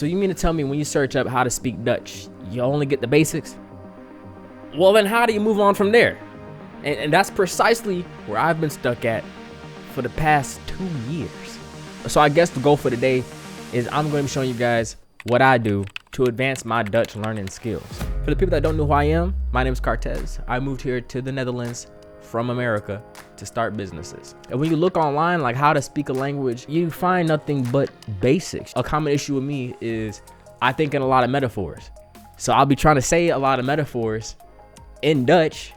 So you mean to tell me when you search up how to speak Dutch, you only get the basics? Well, then how do you move on from there? And that's precisely where I've been stuck at for the past 2 years. So I guess the goal for today is I'm going to be showing you guys what I do to advance my Dutch learning skills. For the people that don't know who I am, my name is Cartez. I moved here to the Netherlands from America to start businesses. And when you look online, like how to speak a language, you find nothing but basics. A common issue with me is I think in a lot of metaphors. So I'll be trying to say a lot of metaphors in Dutch,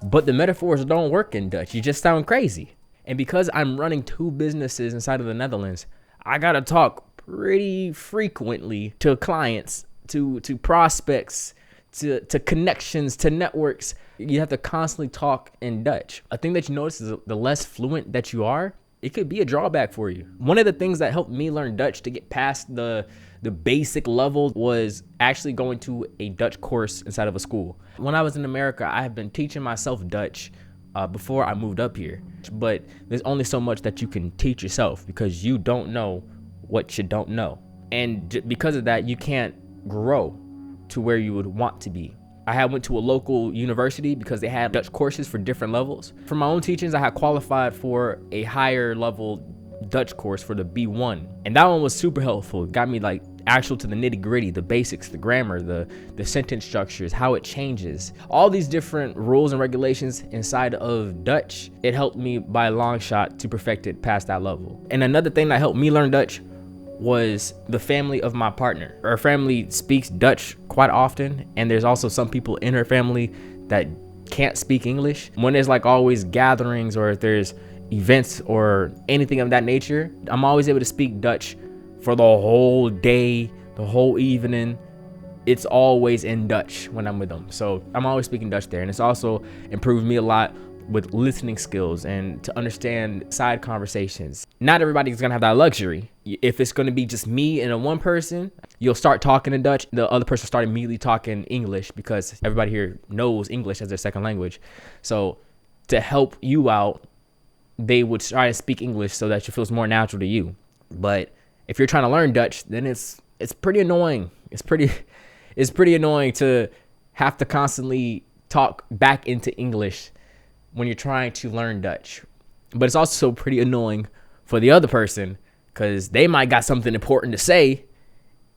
but the metaphors don't work in Dutch. You just sound crazy. And because I'm running 2 businesses inside of the Netherlands, I gotta talk pretty frequently to clients, to prospects, to connections, to networks. You have to constantly talk in Dutch. A thing that you notice is the less fluent that you are, it could be a drawback for you. One of the things that helped me learn Dutch to get past the basic level was actually going to a Dutch course inside of a school. When I was in America, I have been teaching myself Dutch before I moved up here. But there's only so much that you can teach yourself because you don't know what you don't know. And because of that, you can't grow to where you would want to be. I had went to a local university because they had Dutch courses for different levels. For my own teachings, I had qualified for a higher level Dutch course for the B1. And that one was super helpful. It got me like actual to the nitty gritty, the basics, the grammar, the sentence structures, how it changes, all these different rules and regulations inside of Dutch. It helped me by a long shot to perfect it past that level. And another thing that helped me learn Dutch was the family of my partner. Her family speaks Dutch quite often, and there's also some people in her family that can't speak English. When there's like always gatherings or if there's events or anything of that nature, I'm always able to speak Dutch for the whole day, the whole evening. It's always in Dutch when I'm with them. So I'm always speaking Dutch there. And it's also improved me a lot with listening skills and to understand side conversations. Not everybody's gonna have that luxury. If it's gonna be just me and a one person, you'll start talking in Dutch. The other person start immediately talking English because everybody here knows English as their second language. So to help you out, they would try to speak English so that it feels more natural to you. But if you're trying to learn Dutch, then it's pretty annoying. It's pretty annoying to have to constantly talk back into English when you're trying to learn Dutch. But it's also pretty annoying for the other person because they might got something important to say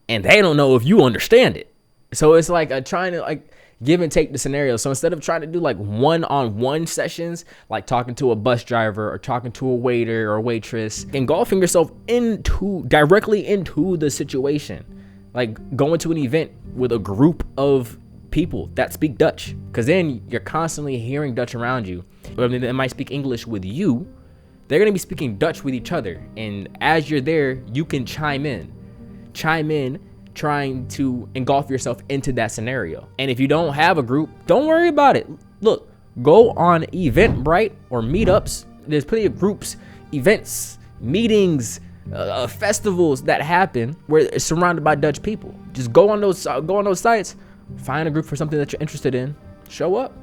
and they don't know if you understand it. So it's like trying to like give and take the scenario. So instead of trying to do like one-on-one sessions, like talking to a bus driver or talking to a waiter or waitress, engulfing yourself directly into the situation, like going to an event with a group of people that speak Dutch, because then you're constantly hearing Dutch around you. I mean, they might speak English with you. They're going to be speaking Dutch with each other. And as you're there, you can chime in, trying to engulf yourself into that scenario. And if you don't have a group, don't worry about it. Look, go on Eventbrite or meetups. There's plenty of groups, events, meetings, festivals that happen where it's surrounded by Dutch people. Just go on those sites, find a group for something that you're interested in, show up,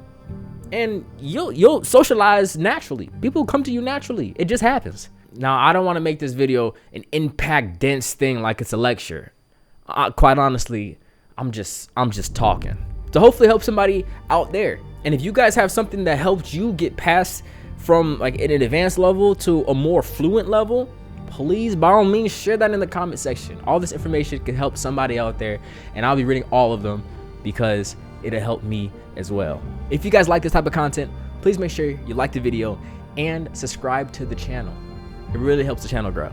and you'll socialize naturally. People come to you naturally. It just happens. Now, I don't want to make this video an impact dense thing like it's a lecture. Quite honestly, I'm just talking to hopefully help somebody out there. And if you guys have something that helped you get past from like an advanced level to a more fluent level, please, by all means, share that in the comment section. All this information can help somebody out there, and I'll be reading all of them because it'll help me as well. If you guys like this type of content, please make sure you like the video and subscribe to the channel. It really helps the channel grow.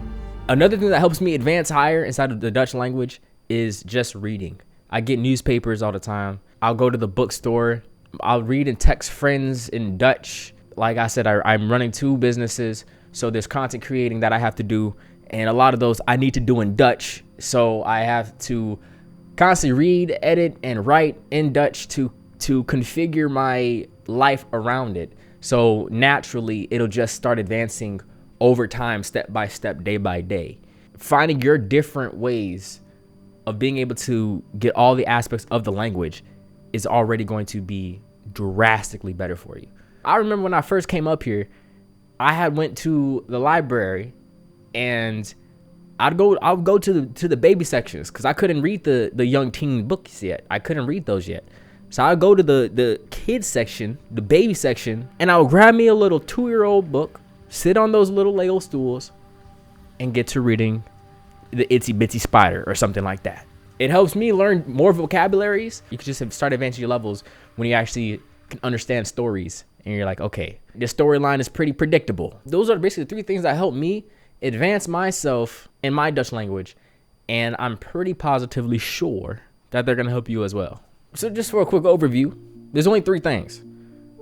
Another thing that helps me advance higher inside of the Dutch language is just reading. I get newspapers all the time. I'll go to the bookstore. I'll read and text friends in Dutch. Like I said, I'm running 2 businesses, so there's content creating that I have to do, and a lot of those I need to do in Dutch. So I have to constantly read, edit, and write in Dutch to configure my life around it. So naturally, it'll just start advancing over time, step by step, day by day. Finding your different ways of being able to get all the aspects of the language is already going to be drastically better for you. I remember when I first came up here, I had went to the library and I'll go to the baby sections because I couldn't read the young teen books yet. I couldn't read those yet. So I'll go to the kids section, the baby section, and I'll grab me a little 2-year-old book, sit on those little Lego stools, and get to reading the Itsy Bitsy Spider or something like that. It helps me learn more vocabularies. You can just start advancing your levels when you actually can understand stories. And you're like, okay, this storyline is pretty predictable. Those are basically the 3 things that help me advance myself in my Dutch language. And I'm pretty positively sure that they're going to help you as well. So just for a quick overview, there's only 3 things.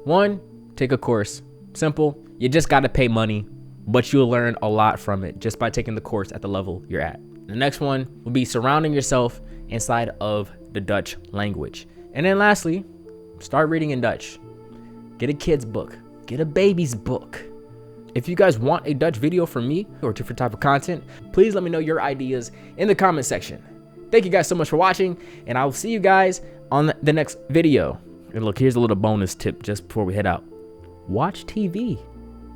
1, take a course. Simple. You just got to pay money, but you'll learn a lot from it just by taking the course at the level you're at. The next one will be surrounding yourself inside of the Dutch language. And then lastly, start reading in Dutch. Get a kid's book. Get a baby's book. If you guys want a Dutch video from me or different type of content, please let me know your ideas in the comment section. Thank you guys so much for watching, and I will see you guys on the next video. And look, here's a little bonus tip just before we head out. Watch TV.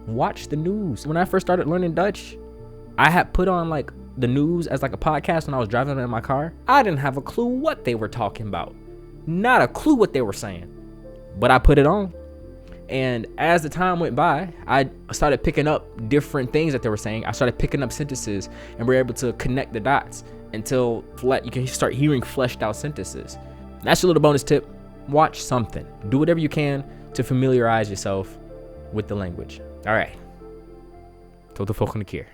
Watch the news. When I first started learning Dutch, I had put on like the news as like a podcast when I was driving in my car. I didn't have a clue what they were talking about. Not a clue what they were saying. But I put it on. And as the time went by, I started picking up different things that they were saying. I started picking up sentences and we're able to connect the dots until you can start hearing fleshed out sentences. That's your little bonus tip. Watch something. Do whatever you can to familiarize yourself with the language. All right. Tot de volgende keer.